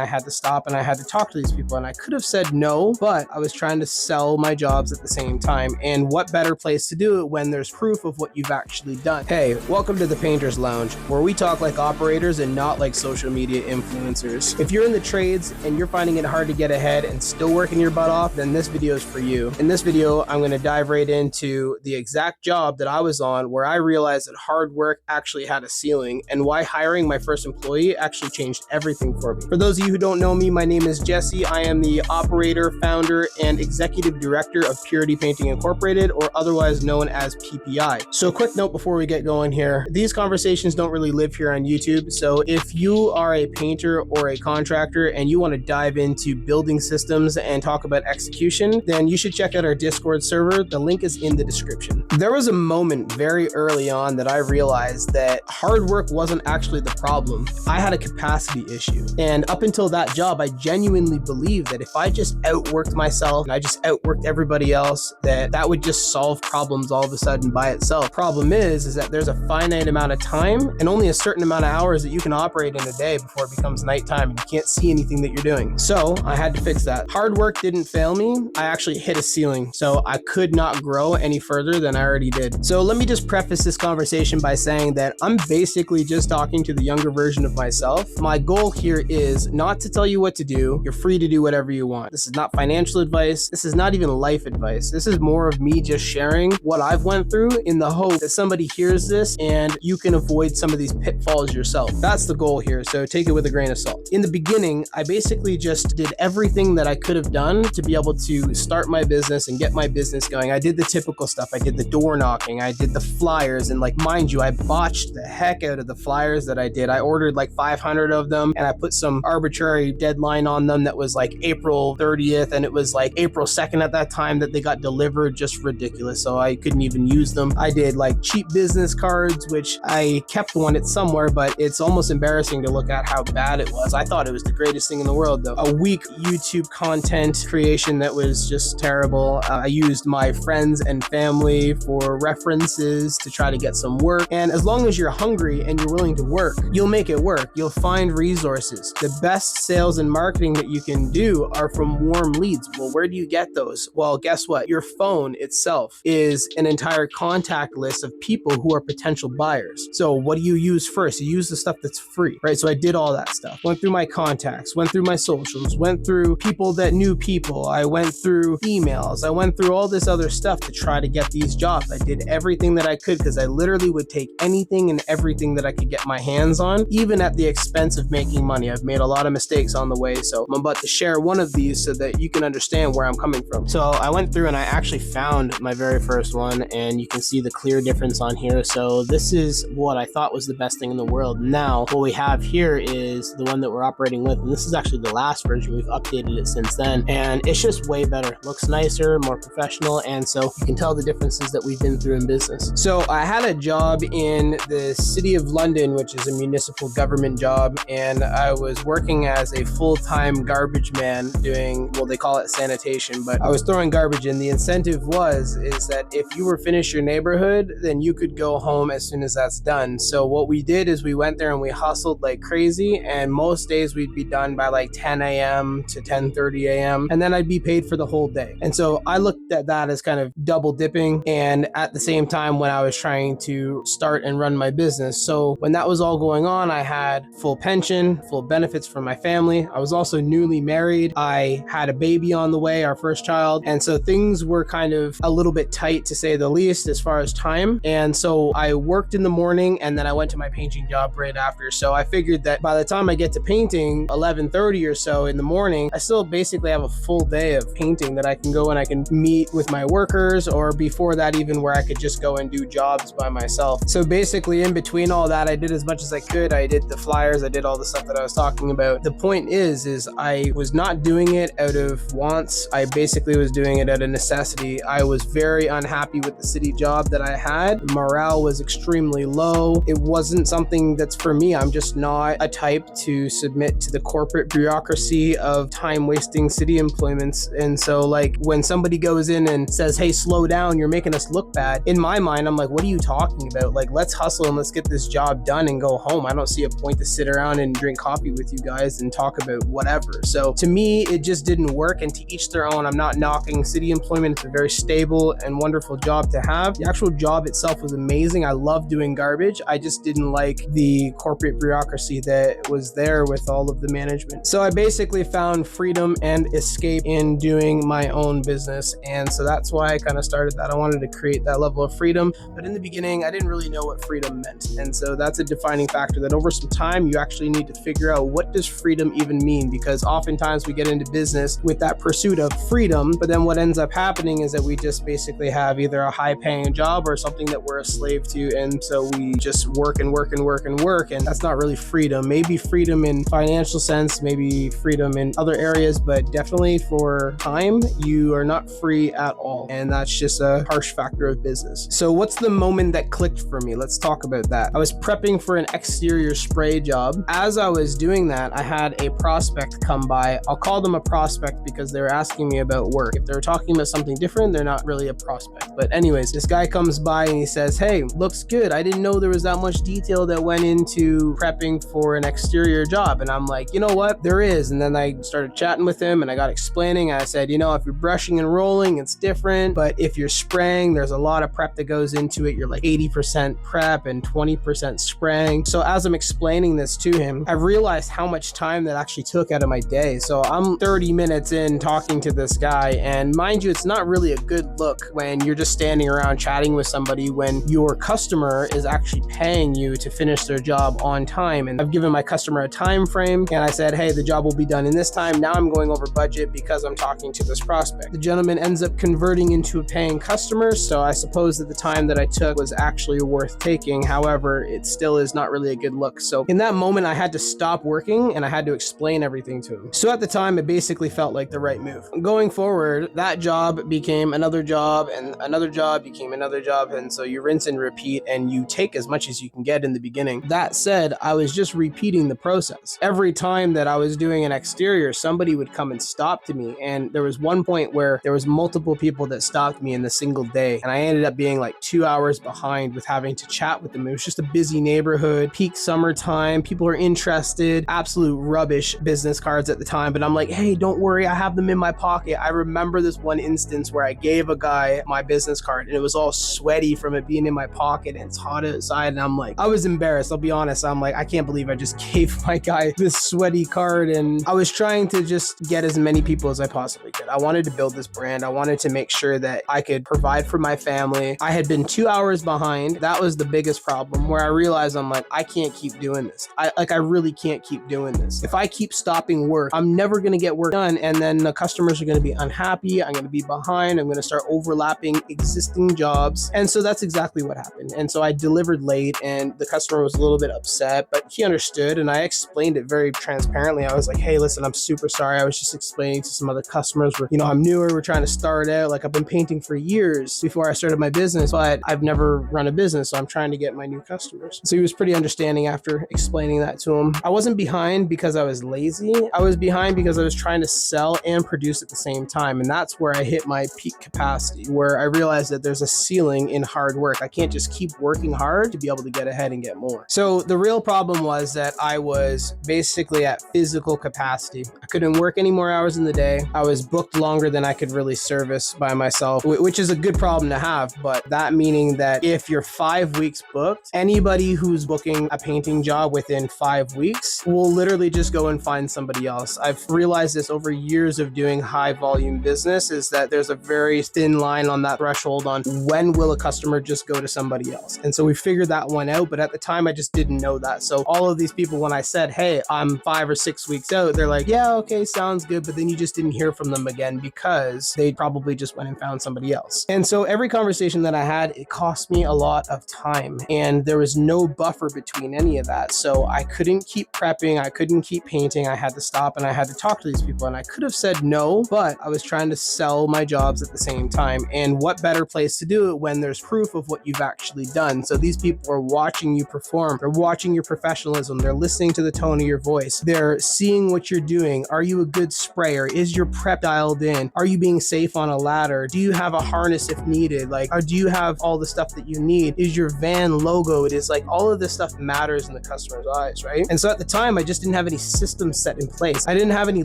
I had to stop and I had to talk to these people, and I could have said no, but I was trying to sell my jobs at the same time. And what better place to do it when there's proof of what you've actually done? Hey, welcome to the Painter's Lounge, where we talk like operators and not like social media influencers. If you're in the trades and you're finding it hard to get ahead and still working your butt off, then this video is for you. In this video, I'm going to dive right into the exact job that I was on where I realized that hard work actually had a ceiling and why hiring my first employee actually changed everything for me. For those of you who don't know me, my name is Jesse. I am the operator, founder, and executive director of Purity Painting Incorporated, or otherwise known as PPI. So a quick note before we get going here. These conversations don't really live here on YouTube. So if you are a painter or a contractor and you want to dive into building systems and talk about execution, then you should check out our Discord server. The link is in the description. There was a moment very early on that I realized that hard work wasn't actually the problem. I had a capacity issue. And up until that job, I genuinely believed that if I just outworked myself and I just outworked everybody else, that would just solve problems all of a sudden by itself. Problem is that there's a finite amount of time and only a certain amount of hours that you can operate in a day before it becomes nighttime and you can't see anything that you're doing. So I had to fix that. Hard work didn't fail me. I actually hit a ceiling. So I could not grow any further than I already did. So let me just preface this conversation by saying that I'm basically just talking to the younger version of myself. My goal here is not to tell you what to do. You're free to do whatever you want. This is not financial advice. This is not even life advice. This is more of me just sharing what I've went through in the hope that somebody hears this and you can avoid some of these pitfalls yourself. That's the goal here. So take it with a grain of salt. In the beginning, I basically just did everything that I could have done to be able to start my business and get my business going. I did the typical stuff. I did the door knocking. I did the flyers. And like, mind you, I botched the heck out of the flyers that I did. I ordered like 500 of them and I put some arbitrary deadline on them that was like April 30th. And it was like April 2nd at that time that they got delivered. Just ridiculous. So I couldn't even use them. I did like cheap business cards, which I kept one. It's somewhere, but it's almost embarrassing to look at how bad it was. I thought it was the greatest thing in the world though. A weak YouTube content creation that was just terrible. I used my friends and family for references to try to get some work. And as long as you're hungry and you're willing to work, you'll make it work. You'll find resources. The best sales and marketing that you can do are from warm leads. Well, where do you get those? Well, guess what? Your phone itself is an entire contact list of people who are potential buyers. So what do you use first? You use the stuff that's free, right? So I did all that stuff. Went through my contacts, went through my socials, went through people that knew people. I went through emails. I went through all this other stuff to try to get these jobs. I did everything that I could because I literally would take anything and everything that I could get my hands on, even at the expense of making money. I've made a lot of mistakes on the way, so I'm about to share one of these so that you can understand where I'm coming from. So I went through and I actually found my very first one, and you can see the clear difference on here. So this is what I thought was the best thing in the world. Now, what we have here is the one that we're operating with, and this is actually the last version. We've updated it since then, and it's just way better. Looks nicer, more professional, and so you can tell the differences that we've been through in business. So I had a job in the city of London, which is a municipal government job, and I was working as a full-time garbage man doing, well, they call it sanitation, but I was throwing garbage in. The incentive is that if you were finished your neighborhood, then you could go home as soon as that's done. So what we did is we went there and we hustled like crazy, and most days we'd be done by like 10 a.m. to 10:30 a.m. and then I'd be paid for the whole day. And so I looked at that as kind of double dipping, and at the same time when I was trying to start and run my business. So when that was all going on, I had full pension, full benefits for my family. I was also newly married. I had a baby on the way, our first child. And so things were kind of a little bit tight, to say the least, as far as time. And so I worked in the morning and then I went to my painting job right after. So I figured that by the time I get to painting 11:30 or so in the morning, I still basically have a full day of painting that I can go and I can meet with my workers, or before that even, where I could just go and do jobs by myself. So basically in between all that, I did as much as I could. I did the flyers, I did all the stuff that I was talking about. The point is I was not doing it out of wants. I basically was doing it out of necessity. I was very unhappy with the city job that I had. Morale was extremely low. It wasn't something that's for me. I'm just not a type to submit to the corporate bureaucracy of time-wasting city employments. And so like when somebody goes in and says, hey, slow down, you're making us look bad, in my mind, I'm like, what are you talking about? Like, let's hustle and let's get this job done and go home. I don't see a point to sit around and drink coffee with you guys. systemize and talk about whatever. So to me, it just didn't work, and to each their own. I'm not knocking city employment. It's a very stable and wonderful job to have. The actual job itself was amazing. I love doing garbage. I just didn't like the corporate bureaucracy that was there with all of the management. So I basically found freedom and escape in doing my own business. And so that's why I kind of started that. I wanted to create that level of freedom. But in the beginning, I didn't really know what freedom meant. And so that's a defining factor, that over some time, you actually need to figure out, what does freedom even mean? Because oftentimes we get into business with that pursuit of freedom, but then what ends up happening is that we just basically have either a high paying job or something that we're a slave to. And so we just work and work and work and work. And that's not really freedom. Maybe freedom in financial sense, maybe freedom in other areas, but definitely for time, you are not free at all. And that's just a harsh factor of business. So what's the moment that clicked for me? Let's talk about that. I was prepping for an exterior spray job. As I was doing that, I had a prospect come by. I'll call them a prospect because they were asking me about work. If they're talking about something different, they're not really a prospect. But anyways, this guy comes by and he says, "Hey, looks good. I didn't know there was that much detail that went into prepping for an exterior job." And I'm like, you know what? There is. And then I started chatting with him and I got explaining. I said, if you're brushing and rolling, it's different. But if you're spraying, there's a lot of prep that goes into it. You're like 80% prep and 20% spraying. So as I'm explaining this to him, I realized how much time that actually took out of my day. So I'm 30 minutes in talking to this guy. And mind you, it's not really a good look when you're just standing around chatting with somebody when your customer is actually paying you to finish their job on time. And I've given my customer a time frame and I said, hey, the job will be done in this time. Now I'm going over budget because I'm talking to this prospect. The gentleman ends up converting into a paying customer. So I suppose that the time that I took was actually worth taking. However, it still is not really a good look. So in that moment, I had to stop working and I had to explain everything to him. So at the time, it basically felt like the right move. Going forward, that job became another job and another job became another job. And so you rinse and repeat and you take as much as you can get in the beginning. That said, I was just repeating the process. Every time that I was doing an exterior, somebody would come and stop to me. And there was one point where there was multiple people that stopped me in a single day. And I ended up being like 2 hours behind with having to chat with them. It was just a busy neighborhood, peak summertime. People are interested, absolute rubbish business cards at the time. But I'm like, hey, don't worry, I have them in my pocket. I remember this one instance where I gave a guy my business card and it was all sweaty from it being in my pocket and it's hot outside. And I'm like, I was embarrassed. I'll be honest. I'm like, I can't believe I just gave my guy this sweaty card. And I was trying to just get as many people as I possibly could. I wanted to build this brand. I wanted to make sure that I could provide for my family. I had been 2 hours behind. That was the biggest problem where I realized I'm like, I can't keep doing this. I really can't keep doing this. If I keep stopping work, I'm never going to get work done. And then the customers are going to be unhappy. I'm going to be behind. I'm going to start overlapping existing jobs. And so that's exactly what happened. And so I delivered late and the customer was a little bit upset, but he understood. And I explained it very transparently. I was like, hey, listen, I'm super sorry. I was just explaining to some other customers where, I'm newer. We're trying to start out. Like I've been painting for years before I started my business, but I've never run a business. So I'm trying to get my new customers. So he was pretty understanding after explaining that to him. I wasn't behind because I was lazy. I was behind because I was trying to sell and produce at the same time. And that's where I hit my peak capacity, where I realized that there's a ceiling in hard work. I can't just keep working hard to be able to get ahead and get more. So the real problem was that I was basically at physical capacity. I couldn't work any more hours in the day. I was booked longer than I could really service by myself, which is a good problem to have. But that meaning that if you're 5 weeks booked, anybody who's booking a painting job within 5 weeks will literally just go and find somebody else. I've realized this over years of doing high volume business, is that there's a very thin line on that threshold on when will a customer just go to somebody else. And so we figured that one out, but at the time I just didn't know that. So all of these people, when I said, hey, I'm 5 or 6 weeks out, they're like, yeah, okay, sounds good. But then you just didn't hear from them again because they probably just went and found somebody else. And so every conversation that I had, it cost me a lot of time and there was no buffer between any of that. So I couldn't keep prepping. I couldn't keep painting. I had to stop and I had to talk to these people. And I could have said no, but I was trying to sell my jobs at the same time. And what better place to do it when there's proof of what you've actually done? So these people are watching you perform. They're watching your professionalism. They're listening to the tone of your voice. They're seeing what you're doing. Are you a good sprayer? Is your prep dialed in? Are you being safe on a ladder? Do you have a harness if needed? Or do you have all the stuff that you need? Is your van logo? It is like all of this stuff matters in the customer's eyes, right? And so at the time, I just didn't didn't have any systems set in place. I didn't have any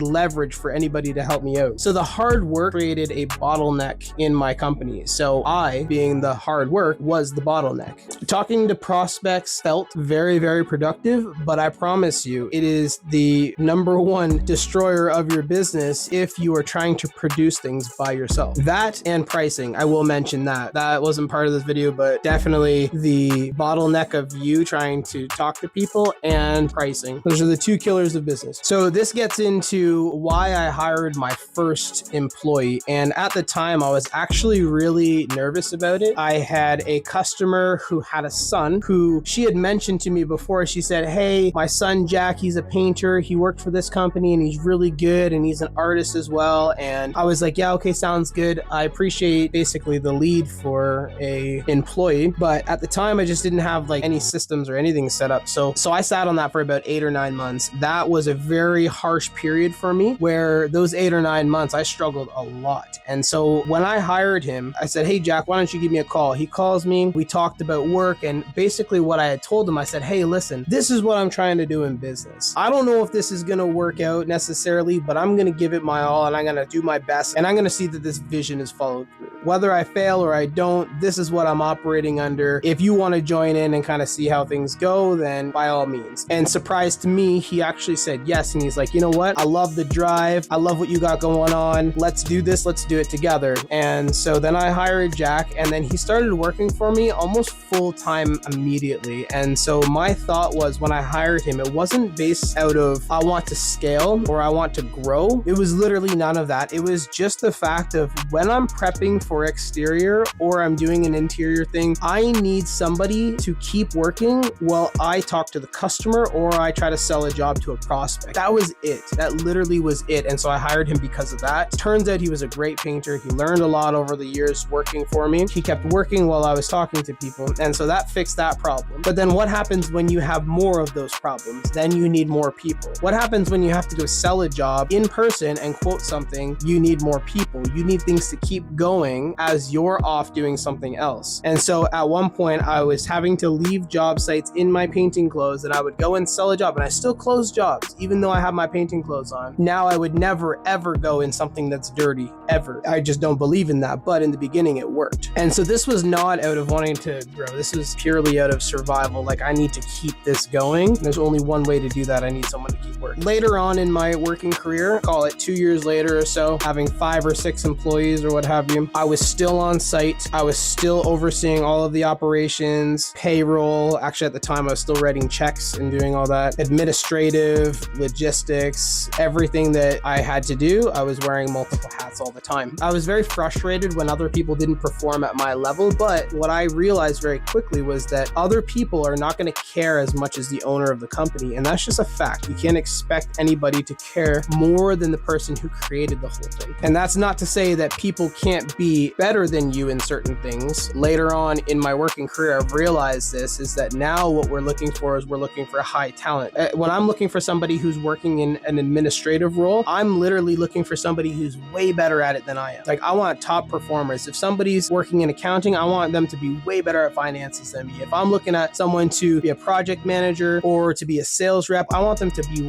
leverage for anybody to help me out. So the hard work created a bottleneck in my company. So I, being the hard work, was the bottleneck. Talking to prospects felt very, very productive, but I promise you, it is the #1 destroyer of your business if you are trying to produce things by yourself. That and pricing, I will mention that. That wasn't part of this video, but definitely the bottleneck of you trying to talk to people and pricing. Those are the 2 killers of business. So this gets into why I hired my first employee. And at the time, I was actually really nervous about it. I had a customer who had a son who she had mentioned to me before. She said, hey, my son Jack, he's a painter. He worked for this company and he's really good and he's an artist as well. And I was like, yeah, okay, sounds good. I appreciate basically the lead for a employee. But at the time, I just didn't have like any systems or anything set up. So I sat on that for about 8 or 9 months. That was a very harsh period for me where those 8 or 9 months, I struggled a lot. And so when I hired him, I said, hey, Jack, why don't you give me a call? He calls me. We talked about work. And basically what I had told him, I said, hey, listen, this is what I'm trying to do in business. I don't know if this is going to work out necessarily, but I'm going to give it my all and I'm going to do my best. And I'm going to see that this vision is followed through. Whether I fail or I don't, this is what I'm operating under. If you want to join in and kind of see how things go, then by all means. And surprise to me, he actually said yes. And he's like, you know what? I love the drive. I love what you got going on. Let's do this. Let's do it together. And so then I hired Jack and then he started working for me almost full time immediately. And so my thought was when I hired him, it wasn't based out of I want to scale or I want to grow. It was literally none of that. It was just the fact of when I'm prepping for exterior or I'm doing an interior thing, I need somebody to keep working while I talk to the customer or I try to sell a job to a prospect. That was it. That literally was it. And so I hired him because of that. Turns out he was a great painter. He learned a lot over the years working for me. He kept working while I was talking to people. And so that fixed that problem. But then what happens when you have more of those problems? Then you need more people. What happens when you have to go sell a job in person and quote something? You need more people. You need things to keep going as you're off doing something else. And so at one point I was having to leave job sites in my painting clothes and I would go and sell a job and I still close jobs even though I have my painting clothes on. Now I would never ever go in something that's dirty ever. I just don't believe in that. But in the beginning it worked. And so this was not out of wanting to grow. This was purely out of survival. Like I need to keep this going. There's only one way to do that. I need someone to keep working. Later on in my working career, call it 2 years later or so, having 5 or 6 employees or what have you, I was still on site. I was still overseeing all of the operations, payroll. Actually, at the time, I was still writing checks and doing all that. Administrative, logistics, everything that I had to do, I was wearing multiple hats all the time. I was very frustrated when other people didn't perform at my level, but what I realized very quickly was that other people are not going to care as much as the owner of the company, and that's just a fact. You can't expect anybody to care more than the person who created the whole thing. And that's not to say that people can't be better than you in certain things. Later on in my working career, I've realized this is that now what we're looking for is we're looking for high talent. When I'm looking for somebody who's working in an administrative role, I'm literally looking for somebody who's way better at it than I am. Like I want top performers. If somebody's working in accounting, I want them to be way better at finances than me. If I'm looking at someone to be a project manager or to be a sales rep, I want them to be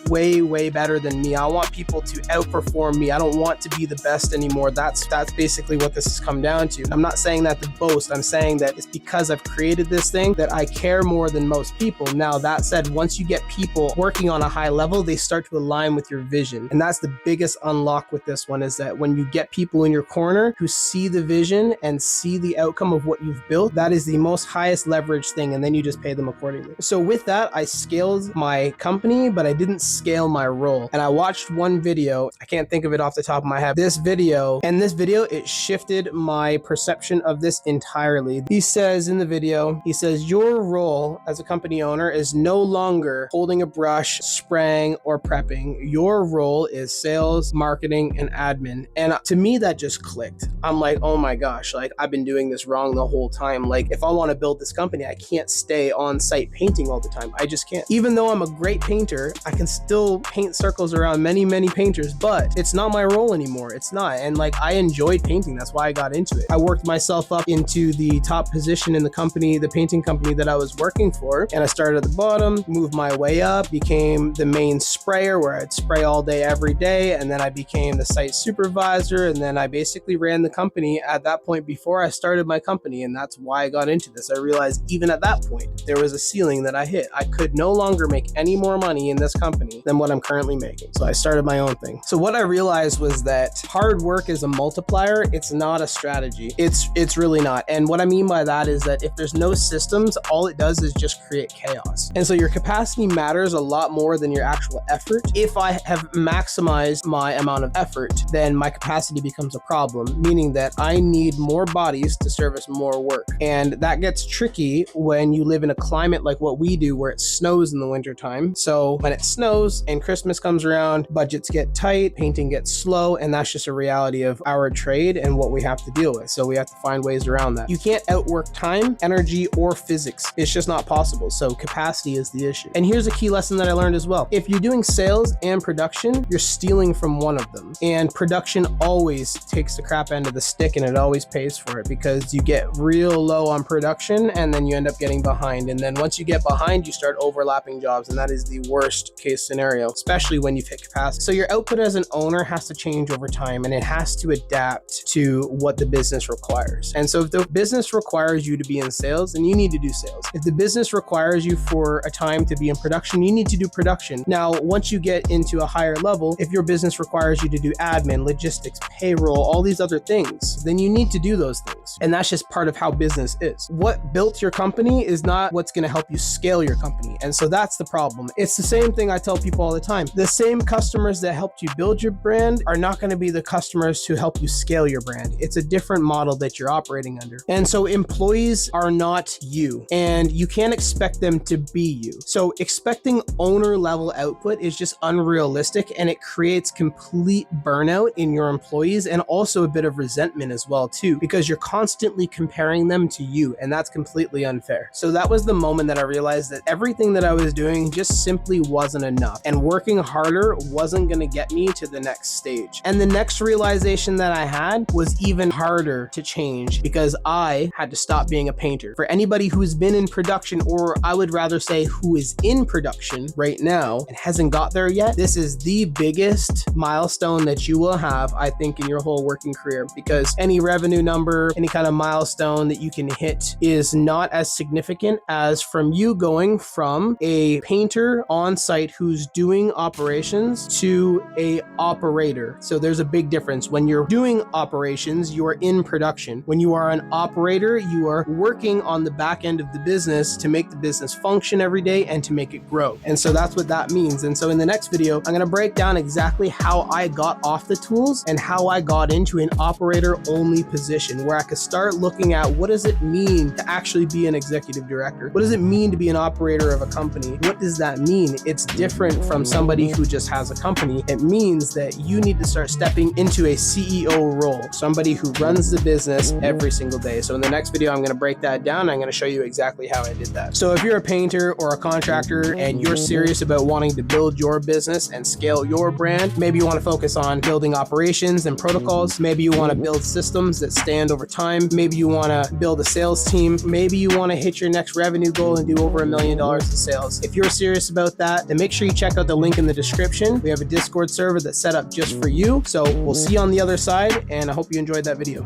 way better than me. I want people to outperform me. I don't want to be the best anymore. That's basically what this has come down to. I'm not saying that to boast. I'm saying that it's because I've created this thing that I care more than most people. Now, that said, once you get people working on a high level, they start to align with your vision. And that's the biggest unlock with this one, is that when you get people in your corner who see the vision and see the outcome of what you've built, that is the most highest leverage thing. And then you just pay them accordingly. So with that, I scaled my company, but I didn't scale my role. And I watched one video. I can't think of it off the top of my head. This video, it shifted my perception of this entirely. He says in the video, your role as a company owner is no longer holding a brush, spraying, or prepping. Your role is sales, marketing, and admin. And to me, that just clicked. I'm like, oh my gosh, like I've been doing this wrong the whole time. Like if I want to build this company, I can't stay on site painting all the time. I just can't. Even though I'm a great painter, I can still paint circles around many painters, but it's not my role anymore. It's not. And like I enjoyed painting. That's why I got into it. I worked myself up into the top position in the company, the painting company that I was working for. And I started at the bottom, moved my way up, became the main sprayer where I'd spray all day, every day. And then I became the site supervisor. And then I basically ran the company at that point before I started my company. And that's why I got into this. I realized even at that point, there was a ceiling that I hit. I could no longer make any more money in this company than what I'm currently making. So I started my own thing. So what I realized was that hard work is a multiplier. It's not a strategy. It's really not. And what I mean by that is that if there's no systems, all it does is just create chaos. And so your capacity matters a lot more than your actual effort. If I have maximized my amount of effort, then my capacity becomes a problem, meaning that I need more bodies to service more work. And that gets tricky when you live in a climate like what we do, where it snows in the wintertime. So when it snows and Christmas comes around, budgets get tight, painting gets slow, and that's just a reality of our trade and what we have to deal with. So we have to find ways around that. You can't outwork time, energy, or physics. It's just not possible. So capacity is the issue. And here's a key lesson that I learned as well. If you're doing sales and production, you're stealing from one of them. And production always takes the crap end of the stick, and it always pays for it, because you get real low on production and then you end up getting behind. And then once you get behind, you start overlapping jobs, and that is the worst case scenario, especially when you've hit capacity. So your output as an owner has to change over time, and it has to adapt to what the business requires. And so if the business requires you to be in sales, then you need to do sales. If the business requires you for a time to be in production, you need to do production. Now, once you get into a higher level, if your business requires you to do admin, logistics, payroll, all these other things, then you need to do those things. And that's just part of how business is. What built your company is not what's going to help you scale your company. And so that's the problem. It's the same thing I tell people all the time. The same customers that helped you build your brand are not going to be the customers who help you scale your brand. It's a different model that you're operating under. And so employees are not you, and you can't expect them to be you. So expecting owner level output is just unrealistic, and it creates complete burnout in your employees, and also a bit of resentment as well too, because you're constantly comparing them to you, and that's completely unfair. So that was the moment that I realized that everything that I was doing just simply wasn't enough, and working harder wasn't going to get me to the next stage. And the next realization that I had was even harder to change, because I had to stop being a painter. For anybody who's been in production, or I would rather say who is in production right now and hasn't got there yet, this is the biggest milestone that you will have, I think, in your whole working career, because any revenue number, any kind of milestone that you can hit is not as significant as from you going from a painter on site who's doing operations to a operator. So there's a big difference. When you're doing operations, you are in production. When you are an operator, you are working on the back end of the business to make the business function every day and to make it grow. And so that's what that means. And so in the next video, I'm going to break down exactly how I got off the tools and how I got into an operator only position, where I could start looking at what does it mean to actually be an executive director? What does it mean to be an operator of a company? What does that mean? It's different from somebody who just has a company. It means that you need to start stepping into a CEO role, somebody who runs the business every single day. So in the next video, I'm going to break that down. I'm going to show you exactly how I did that. So if you're a painter or a contractor and you're serious about wanting to build your business and scale your brand, maybe you want to focus on building operations and protocols. Maybe you want to build systems that stand over time. Maybe you want to build a sales team. Maybe you want to hit your next revenue goal and do over $1 million in sales. If you're serious about that, then make sure you check out the link in the description. We have a Discord server that's set up just for you. So we'll see you on the other side, and I hope you enjoyed that video.